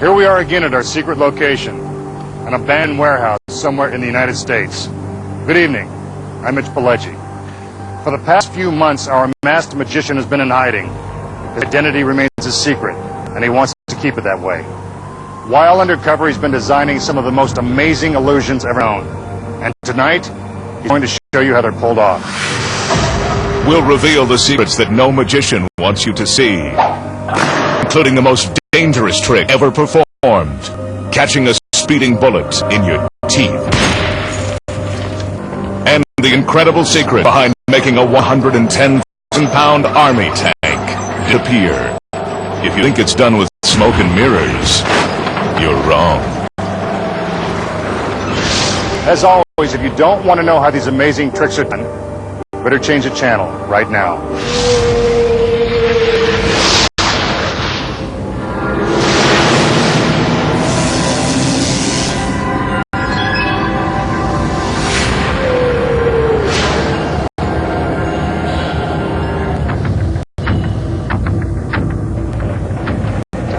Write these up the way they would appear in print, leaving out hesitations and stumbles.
Here we are again at our secret location, an abandoned warehouse somewhere in the United States. Good evening. I'm Mitch Pileggi. For the past few months, our masked magician has been in hiding. His identity remains a secret, and he wants to keep it that way. While undercover, he's been designing some of the most amazing illusions ever known. And tonight, he's going to show you how they're pulled off. We'll reveal the secrets that no magician wants you to see, including the most dangerous trick ever performed, catching a speeding bullet in your teeth. And the incredible secret behind making a 110,000-pound army tank disappear. If you think it's done with smoke and mirrors, you're wrong. As always, if you don't want to know how these amazing tricks are done, better change the channel right now.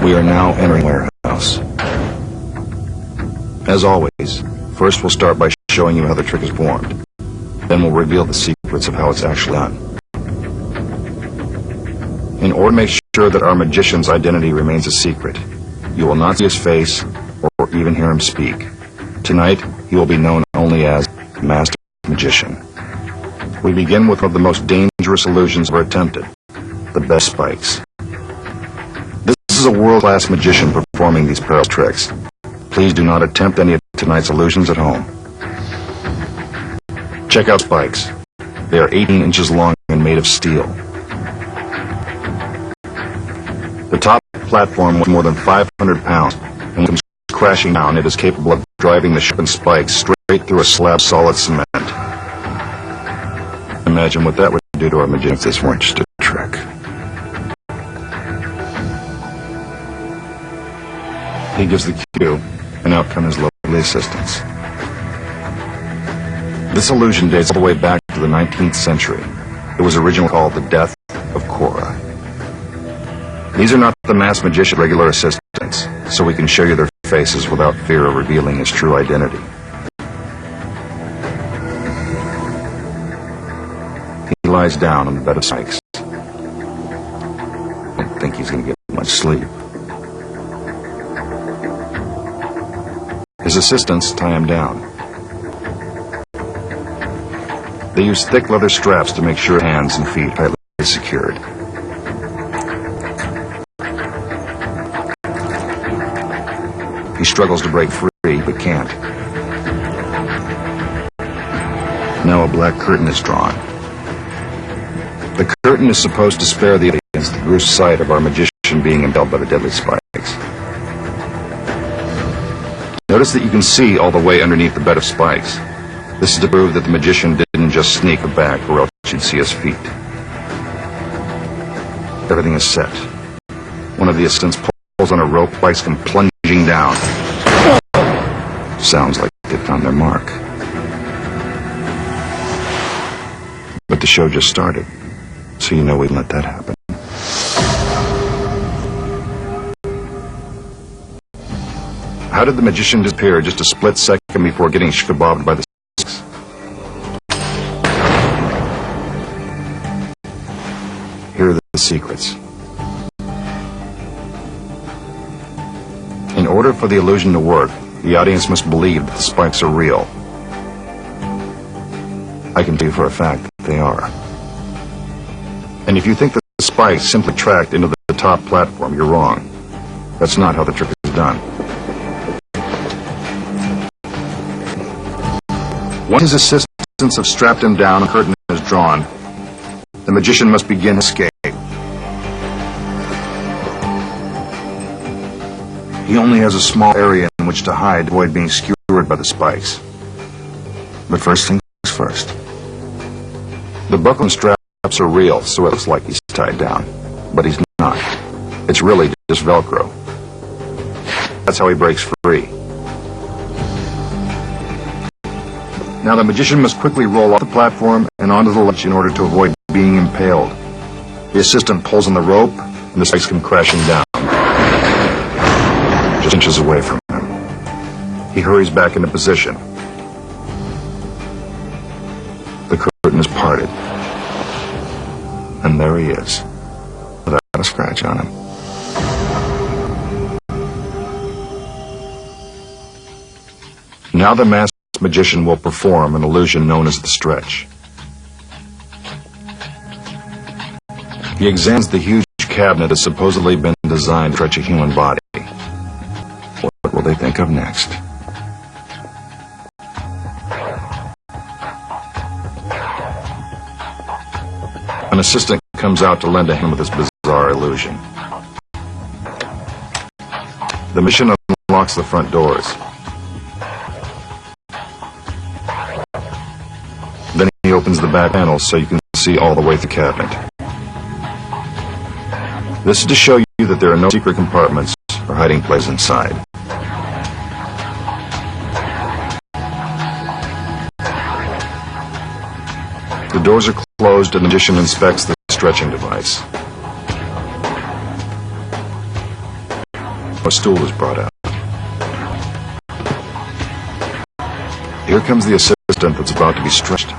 We are now entering the warehouse. As always, first we'll start by showing you how the trick is formed. Then we'll reveal the secrets of how it's actually done. In order to make sure that our magician's identity remains a secret, you will not see his face or even hear him speak. Tonight, he will be known only as the Master Magician. We begin with one of the most dangerous illusions ever attempted, the bed spikes. This is a world-class magician performing these perilous tricks. Please do not attempt any of tonight's illusions at home. Check out spikes. They are 18 inches long and made of steel. The top platform weighs more than 500 pounds, and when it comes crashing down, it is capable of driving the sharpened spikes straight through a slab of solid cement. Imagine what that would do to our magician if this weren't just a trick. He gives the cue, and out come his lovely assistants. This illusion dates all the way back to the 19th century. It was originally called the Death of Cora. These are not the masked magician's regular assistants, so we can show you their faces without fear of revealing his true identity. He lies down on the bed of spikes. I don't think he's going to get much sleep. His assistants tie him down. They use thick leather straps to make sure hands and feet are tightly secured. He struggles to break free, but can't. Now a black curtain is drawn. The curtain is supposed to spare the audience the gruesome sight of our magician being impaled by the deadly spikes. Notice that you can see all the way underneath the bed of spikes. This is to prove that the magician didn't just sneak back, or else you'd see his feet. Everything is set. One of the assistants pulls on a rope, spikes come plunging down. Sounds like they found their mark. But the show just started, so you know we'd let that happen. How did the magician disappear just a split second before getting shkabobbed by the spikes? Here are the secrets. In order for the illusion to work, the audience must believe that the spikes are real. I can tell you for a fact that they are. And if you think that the spikes simply tracked into the top platform, you're wrong. That's not how the trick is done. Once his assistants have strapped him down and the curtain is drawn, the magician must begin his escape. He only has a small area in which to hide to avoid being skewered by the spikes. But first things first. The buckle and straps are real, so it looks like he's tied down. But he's not. It's really just Velcro. That's how he breaks free. Now the magician must quickly roll off the platform and onto the ledge in order to avoid being impaled. The assistant pulls on the rope, and the spikes come crashing down. Just inches away from him. He hurries back into position. The curtain is parted. And there he is, without a scratch on him. Now the masked magician will perform an illusion known as the stretch. He examines the huge cabinet that's supposedly been designed to stretch a human body. What will they think of next? An assistant comes out to lend a hand with this bizarre illusion. The magician unlocks the front doors. Then he opens the back panels so you can see all the way through the cabinet. This is to show you that there are no secret compartments or hiding places inside. The doors are closed and the magician inspects the stretching device. A stool is brought out. Here comes the assistant that's about to be stretched.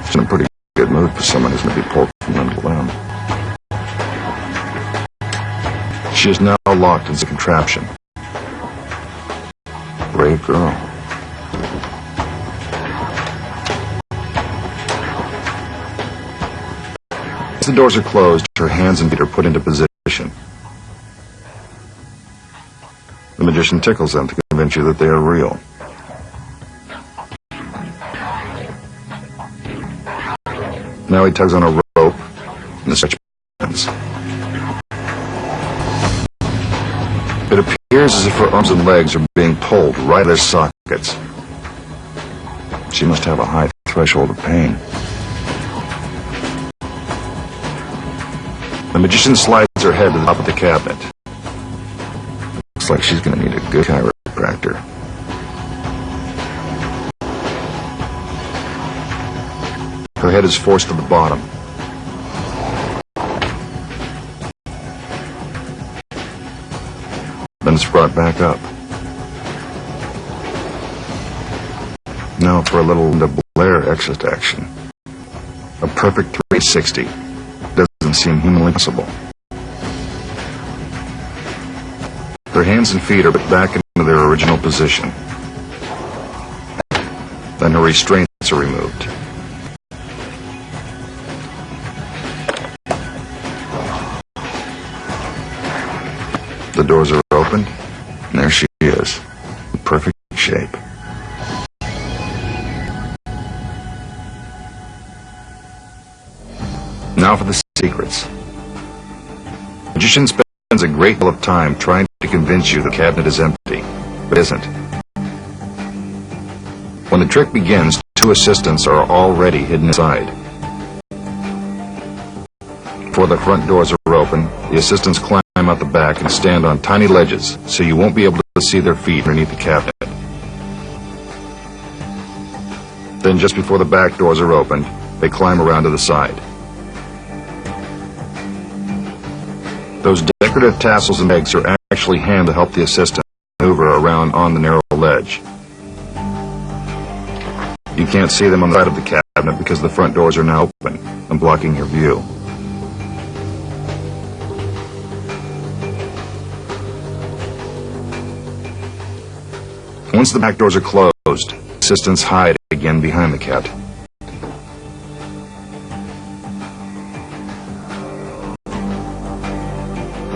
She's in a pretty good mood for someone who's going to be pulled from limb to limb. She is now locked in the contraption. Brave girl. As the doors are closed, her hands and feet are put into position. The magician tickles them to convince you that they are real. Now he tugs on a rope, and the stretch begins. It appears as if her arms and legs are being pulled right at their sockets. She must have a high threshold of pain. The magician slides her head to the top of the cabinet. Looks like she's going to need a good chiropractor. Her head is forced to the bottom. Then it's brought back up. Now for a little Blair exit action. A perfect 360. Doesn't seem humanly possible. Her hands and feet are put back into their original position. Then her restraints are removed. The doors are opened, and there she is, in perfect shape. Now for the secrets. The magician spends a great deal of time trying to convince you the cabinet is empty, but isn't. When the trick begins, two assistants are already hidden inside. Before the front doors are open, the assistants climb out the back and stand on tiny ledges, so you won't be able to see their feet underneath the cabinet. Then just before the back doors are opened, they climb around to the side. Those decorative tassels and legs are actually hands to help the assistant maneuver around on the narrow ledge. You can't see them on the side of the cabinet because the front doors are now open and blocking your view. Once the back doors are closed, assistants hide again behind the cabinet.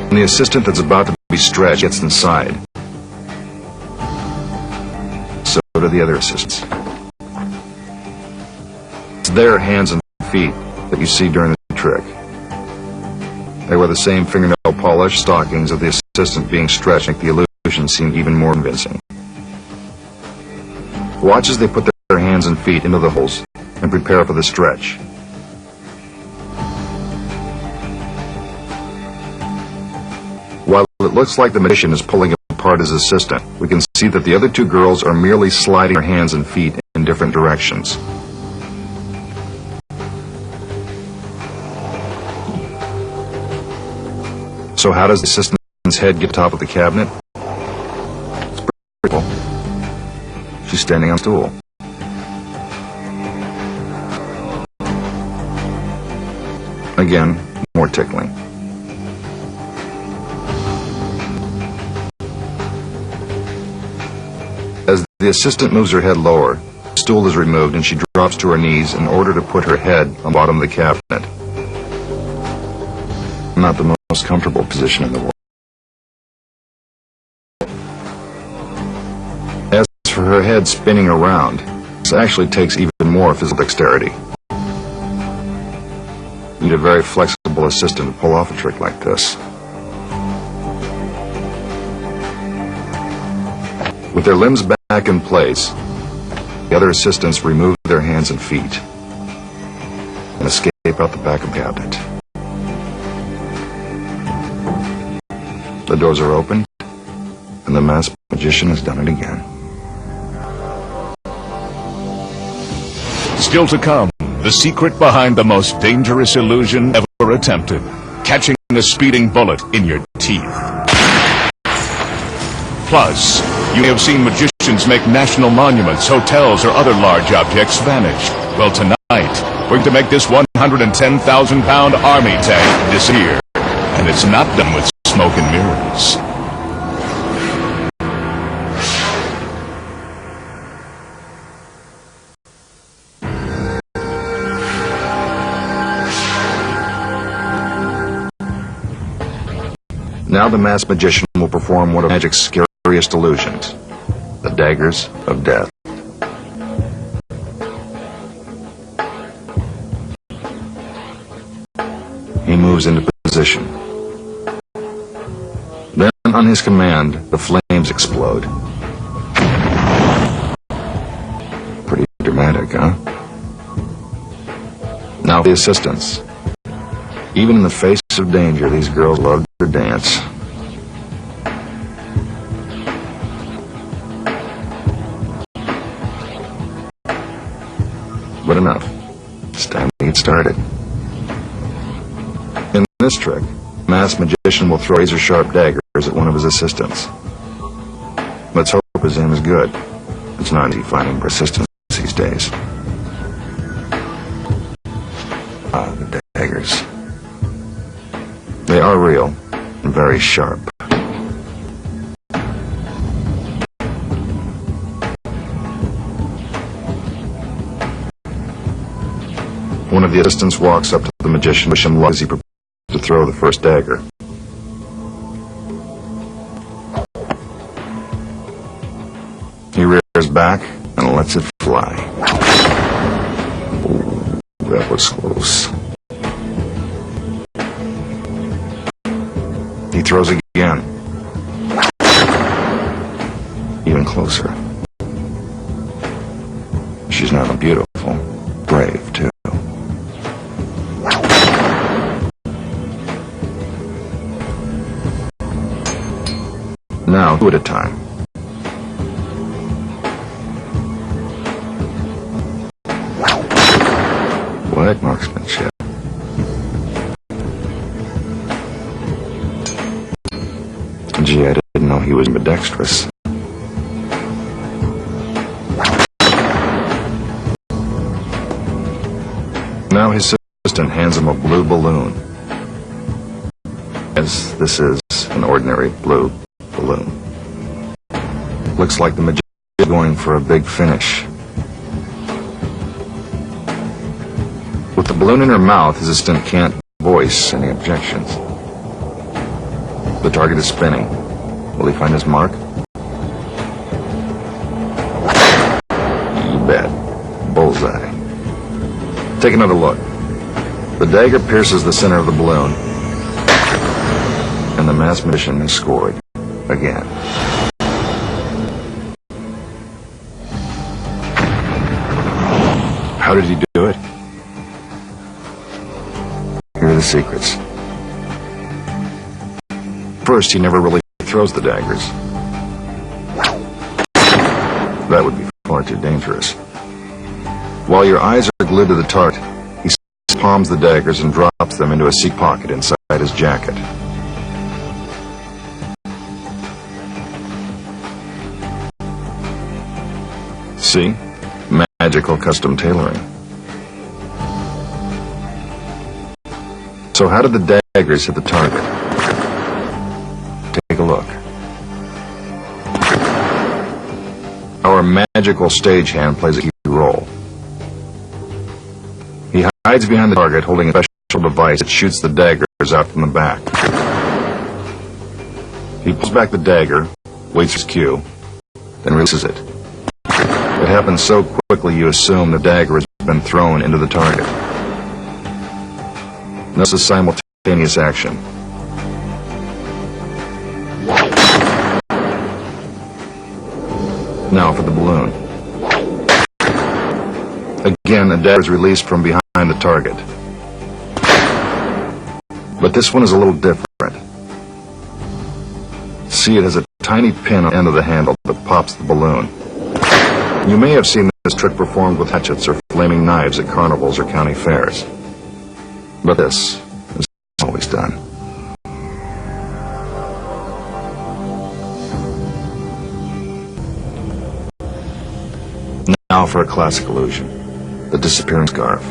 When the assistant that's about to be stretched gets inside, so do the other assistants. It's their hands and feet that you see during the trick. They wear the same fingernail polish stockings of the assistant being stretched to make the illusion seem even more convincing. Watch as they put their hands and feet into the holes and prepare for the stretch. While it looks like the magician is pulling apart his assistant, we can see that the other two girls are merely sliding their hands and feet in different directions. So how does the assistant's head get top of the cabinet? It's pretty cool. She's standing on a stool. Again, more tickling. As the assistant moves her head lower, the stool is removed and she drops to her knees in order to put her head on the bottom of the cabinet. Not the most comfortable position in the world. As for her head spinning around, this actually takes even more physical dexterity. You need a very flexible assistant to pull off a trick like this. With their limbs back in place, the other assistants remove their hands and feet and escape out the back of the cabinet. The doors are opened, and the masked magician has done it again. Still to come, the secret behind the most dangerous illusion ever attempted. Catching a speeding bullet in your teeth. Plus, you have seen magicians make national monuments, hotels, or other large objects vanish. Well, tonight, we're going to make this 110,000-pound army tank disappear. And it's not done with smoke and mirrors. Now the masked magician will perform one of magic's scariest illusions, the daggers of death. He moves into position. Then, on his command, the flames explode. Pretty dramatic, huh? Now the assistants. Even in the face of danger, these girls love to dance. But enough. It's time to get started. In this trick, the masked magician will throw razor-sharp daggers at one of his assistants. Let's hope his aim is good. It's not easy finding persistence these days. Ah, the daggers. They are real and very sharp. One of the assistants walks up to the magician, wish him luck as he prepares to throw the first dagger. He rears back and lets it fly. Ooh, that was close. He throws again. Even closer. She's not beautiful, brave too. Now, two at a time. What marksmanship? Gee, I didn't know he was ambidextrous. Now his assistant hands him a blue balloon. As this is an ordinary blue balloon. Looks like the magician is going for a big finish. With the balloon in her mouth, his assistant can't voice any objections. The target is spinning. Will he find his mark? You bet. Bullseye. Take another look. The dagger pierces the center of the balloon, and the masked magician has scored again. How did he do it? Here are the secrets. First, he never really throws the daggers. That would be far too dangerous. While your eyes are glued to the target, he palms the daggers and drops them into a secret pocket inside his jacket. See? Magical custom tailoring. So how did the daggers hit the target? Take a look. Our magical stagehand plays a key role. He hides behind the target holding a special device that shoots the daggers out from the back. He pulls back the dagger, waits for his cue, then releases it. It happens so quickly you assume the dagger has been thrown into the target. This is simultaneous action. Now for the balloon. Again, a dagger is released from behind the target. But this one is a little different. See, it has a tiny pin on the end of the handle that pops the balloon. You may have seen this trick performed with hatchets or flaming knives at carnivals or county fairs. But this is always done. Now for a classic illusion, the disappearing scarf.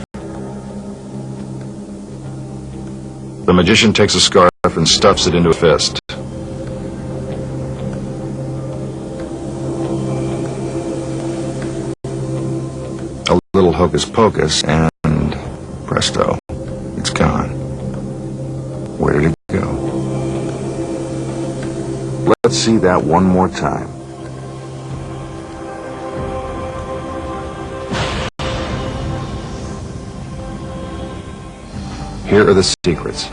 The magician takes a scarf and stuffs it into a fist. A little hocus pocus and presto, it's gone. Where did it go? Let's see that one more time. Here are the secrets.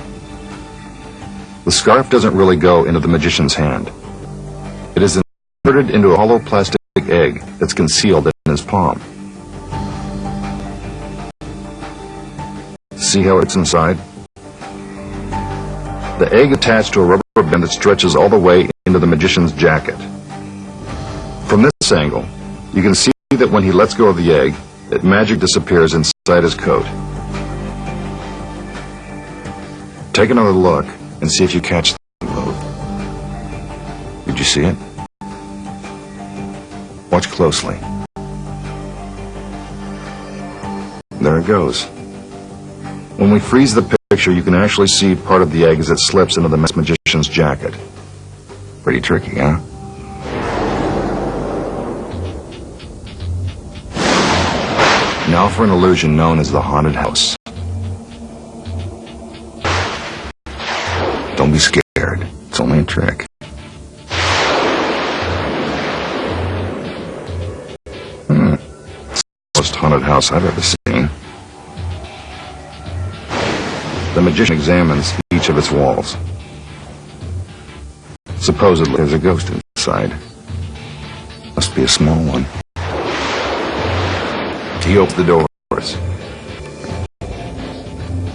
The scarf doesn't really go into the magician's hand. It is inserted into a hollow plastic egg that's concealed in his palm. See how it's inside? The egg attached to a rubber band that stretches all the way into the magician's jacket. From this angle, you can see that when he lets go of the egg, magic disappears inside his coat. Take another look and see if you catch the move. Did you see it? Watch closely. There it goes. When we freeze the picture, you can actually see part of the egg as it slips into the magician's jacket. Pretty tricky, huh? Now for an illusion known as the haunted house. Don't be scared. It's only a trick. It's the most haunted house I've ever seen. The magician examines each of its walls. Supposedly, there's a ghost inside. Must be a small one. He opens the doors.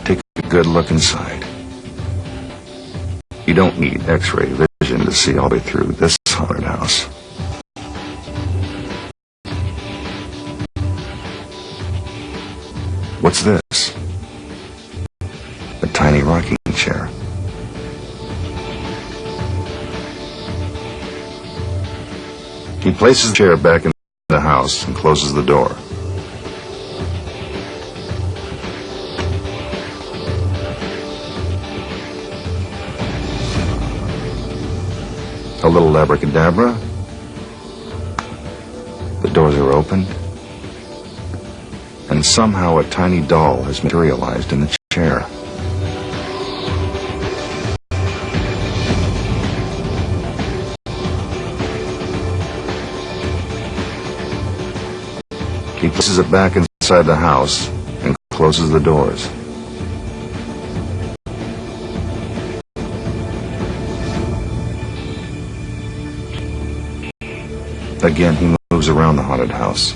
Take a good look inside. You don't need X-ray vision to see all the way through this haunted house. What's this? A tiny rocking chair. He places the chair back in the house and closes the door. A little abracadabra. The doors are opened. And somehow a tiny doll has materialized in the chair. He places it back inside the house and closes the doors. Again, he moves around the haunted house.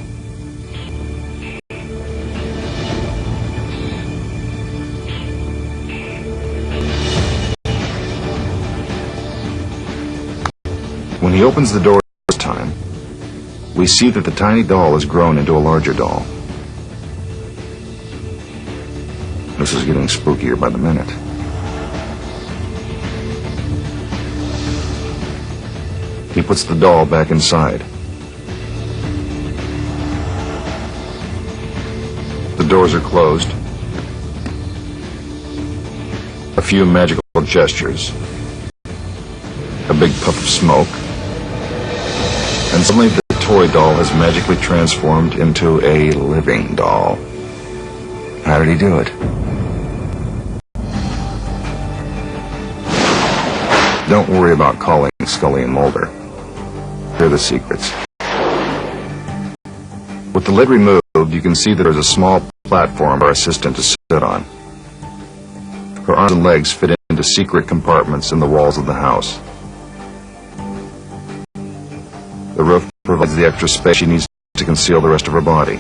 When he opens the door this time, we see that the tiny doll has grown into a larger doll. This is getting spookier by the minute. He puts the doll back inside. The doors are closed. A few magical gestures. A big puff of smoke. And suddenly the toy doll has magically transformed into a living doll. How did he do it? Don't worry about calling Scully and Mulder. They're the secrets. With the lid removed, you can see that there's a small platform for our assistant to sit on. Her arms and legs fit into secret compartments in the walls of the house. The roof provides the extra space she needs to conceal the rest of her body.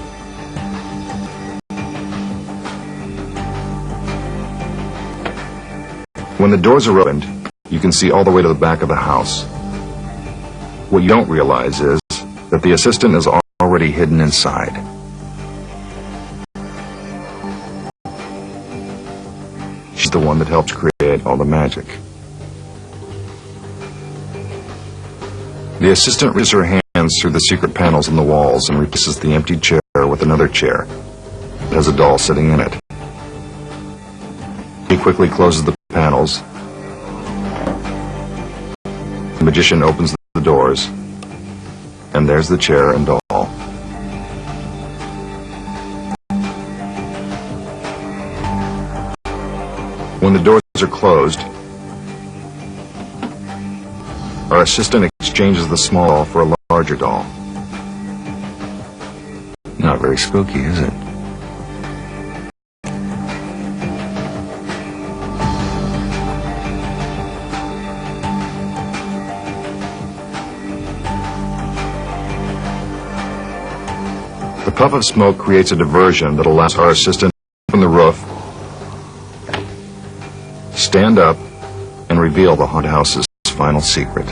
When the doors are opened, you can see all the way to the back of the house. What you don't realize is that the assistant is already hidden inside. She's the one that helps create all the magic. The assistant raises her hands through the secret panels in the walls and replaces the empty chair with another chair. It has a doll sitting in it. He quickly closes the panels. The magician opens the doors, and there's the chair and doll. When the doors are closed, our assistant exchanges the small doll for a larger doll. Not very spooky, is it? The puff of smoke creates a diversion that allows our assistant from the roof stand up and reveal the haunted house's final secret.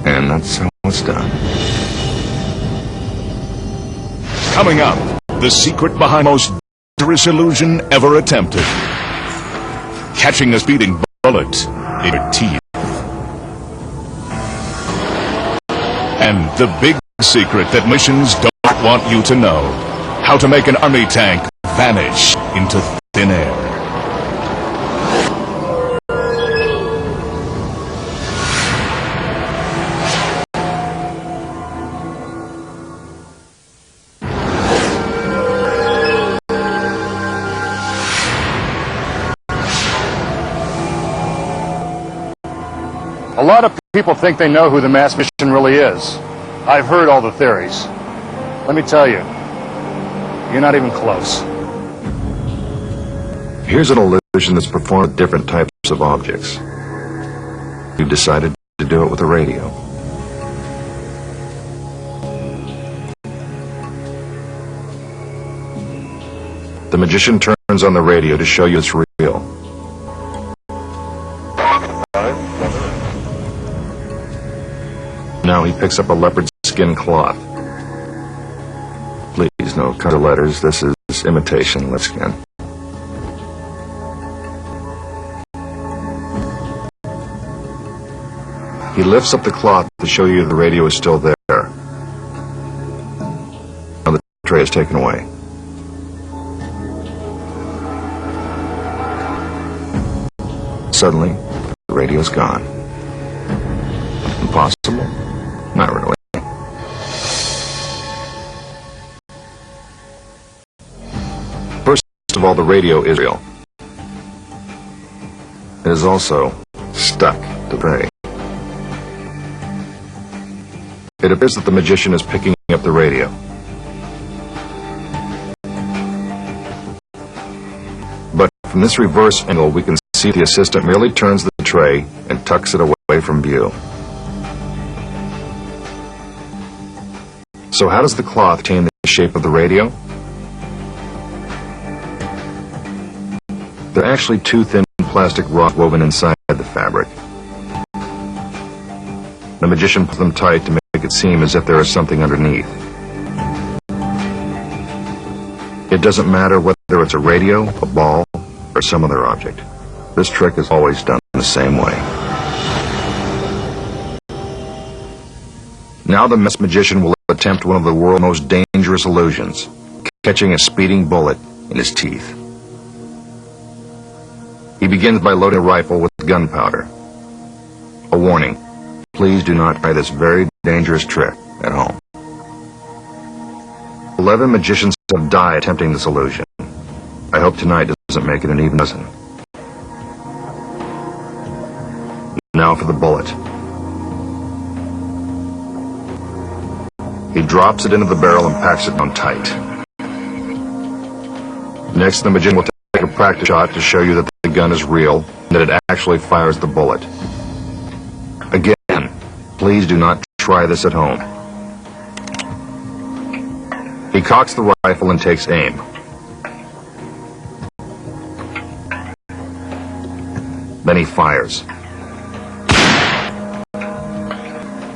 And that's how it's done. Coming up, the secret behind the most dangerous illusion ever attempted. Catching a speeding bullet in your teeth. And the big secret that missions don't want you to know. How to make an army tank vanish into thin air. A lot of people think they know who the mass mission really is. I've heard all the theories. Let me tell you, you're not even close. Here's an illusion that's performed with different types of objects. You've decided to do it with a radio. The magician turns on the radio to show you it's real. Now he picks up a leopard skin cloth. Please, no color letters. This is imitation skin. He lifts up the cloth to show you the radio is still there. Now the tray is taken away. Suddenly, the radio's gone. Impossible? Not really. First of all, the radio is real. It is also stuck to the tray. It appears that the magician is picking up the radio. But from this reverse angle, we can see the assistant merely turns the tray and tucks it away from view. So how does the cloth attain the shape of the radio? There are actually two thin plastic rods woven inside the fabric. The magician pulls them tight to make it seem as if there is something underneath. It doesn't matter whether it's a radio, a ball, or some other object. This trick is always done the same way. Now the masked magician will attempt one of the world's most dangerous dangerous illusions, catching a speeding bullet in his teeth. He begins by loading a rifle with gunpowder. A warning, please do not try this very dangerous trick at home. 11 magicians have died attempting this illusion. I hope tonight doesn't make it an even dozen. Now for the bullet. He drops it into the barrel and packs it down tight. Next, the magician will take a practice shot to show you that the gun is real and that it actually fires the bullet. Again, please do not try this at home. He cocks the rifle and takes aim. Then he fires.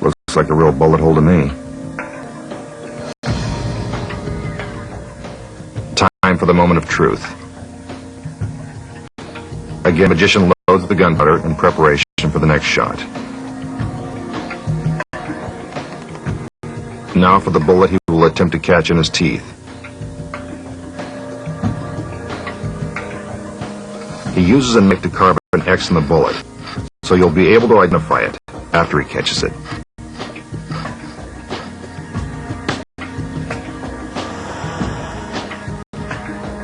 Looks like a real bullet hole to me. Time for the moment of truth. Again, the magician loads the gunpowder in preparation for the next shot. Now for the bullet he will attempt to catch in his teeth. He uses a knife to carve an X in the bullet, so you'll be able to identify it after he catches it.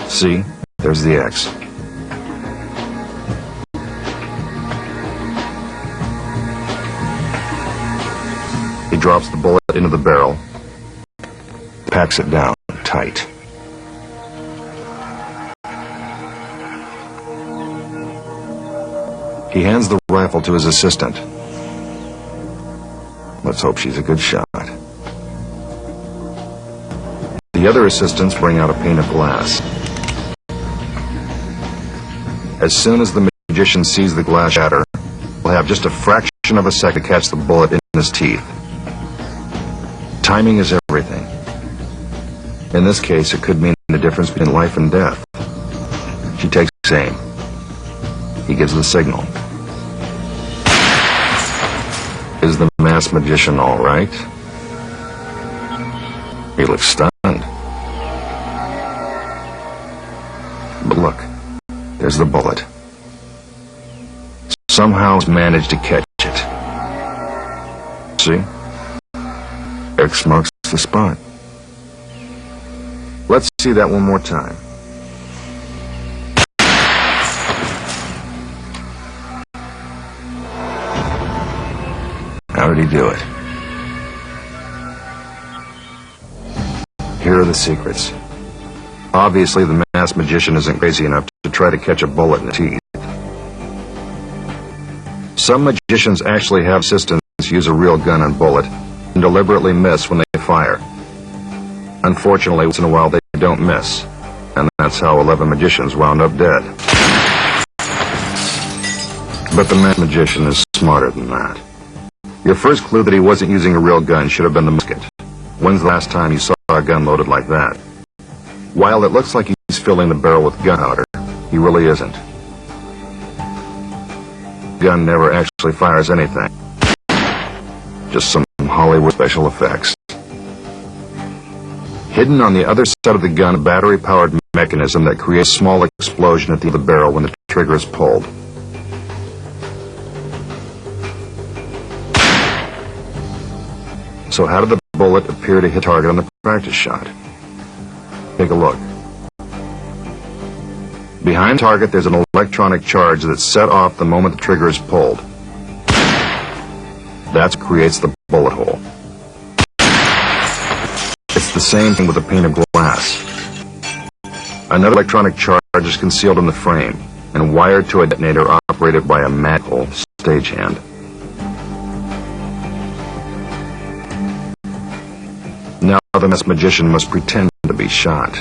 See, there's the X. He drops the bullet into the barrel, packs it down tight. He hands the rifle to his assistant. Let's hope she's a good shot. The other assistants bring out a pane of glass. As soon as the magician sees the glass shatter, he'll have just a fraction of a second to catch the bullet in his teeth. Timing is everything. In this case, it could mean the difference between life and death. She takes aim. He gives the signal. Is the masked magician all right? He looks stunned. But look, there's the bullet. Somehow he's managed to catch it. See? X marks the spot. Let's see that one more time. How did he do it? Here are the secrets. Obviously, the masked magician isn't crazy enough to try to catch a bullet in the teeth. Some magicians actually have assistants use a real gun and bullet and deliberately miss when they fire. Unfortunately, once in a while they don't miss, and that's how 11 magicians wound up dead. But the masked magician is smarter than that. Your first clue that he wasn't using a real gun should have been the musket. When's the last time you saw a gun loaded like that? While it looks like he's filling the barrel with gunpowder, he really isn't. The gun never actually fires anything. Just some Hollywood special effects. Hidden on the other side of the gun, a battery-powered mechanism that creates a small explosion at the end of the barrel when the trigger is pulled. So how did the bullet appear to hit target on the practice shot? Take a look. Behind target, there's an electronic charge that's set off the moment the trigger is pulled. That creates the bullet hole. It's the same thing with a pane of glass. Another electronic charge is concealed in the frame and wired to a detonator operated by a magical stagehand. Now the masked magician must pretend to be shot.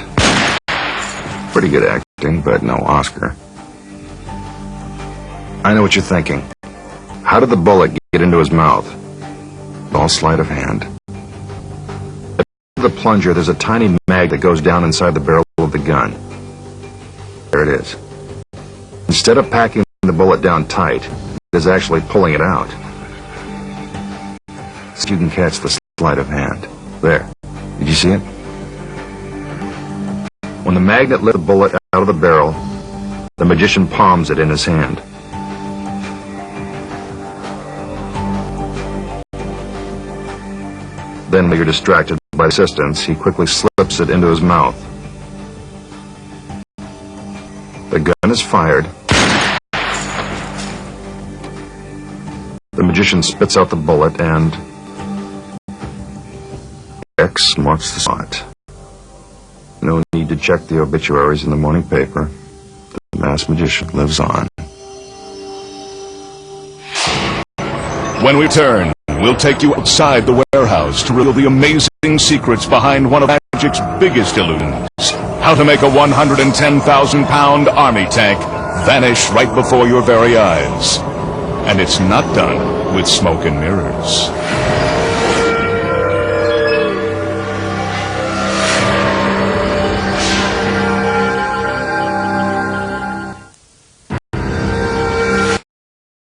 Pretty good acting, but no Oscar. I know what you're thinking. How did the bullet get into his mouth? All sleight of hand. At the plunger, there's a tiny mag that goes down inside the barrel of the gun. There it is. Instead of packing the bullet down tight, it is actually pulling it out. So you can catch the sleight of hand. There. Did you see it? When the magnet lifts the bullet out of the barrel, the magician palms it in his hand. Then, when you're distracted by assistance, he quickly slips it into his mouth. The gun is fired. The magician spits out the bullet and X marks the spot. No need to check the obituaries in the morning paper. The masked magician lives on. When we return, we'll take you outside the warehouse to reveal the amazing secrets behind one of magic's biggest illusions. How to make a 110,000-pound army tank vanish right before your very eyes. And it's not done with smoke and mirrors.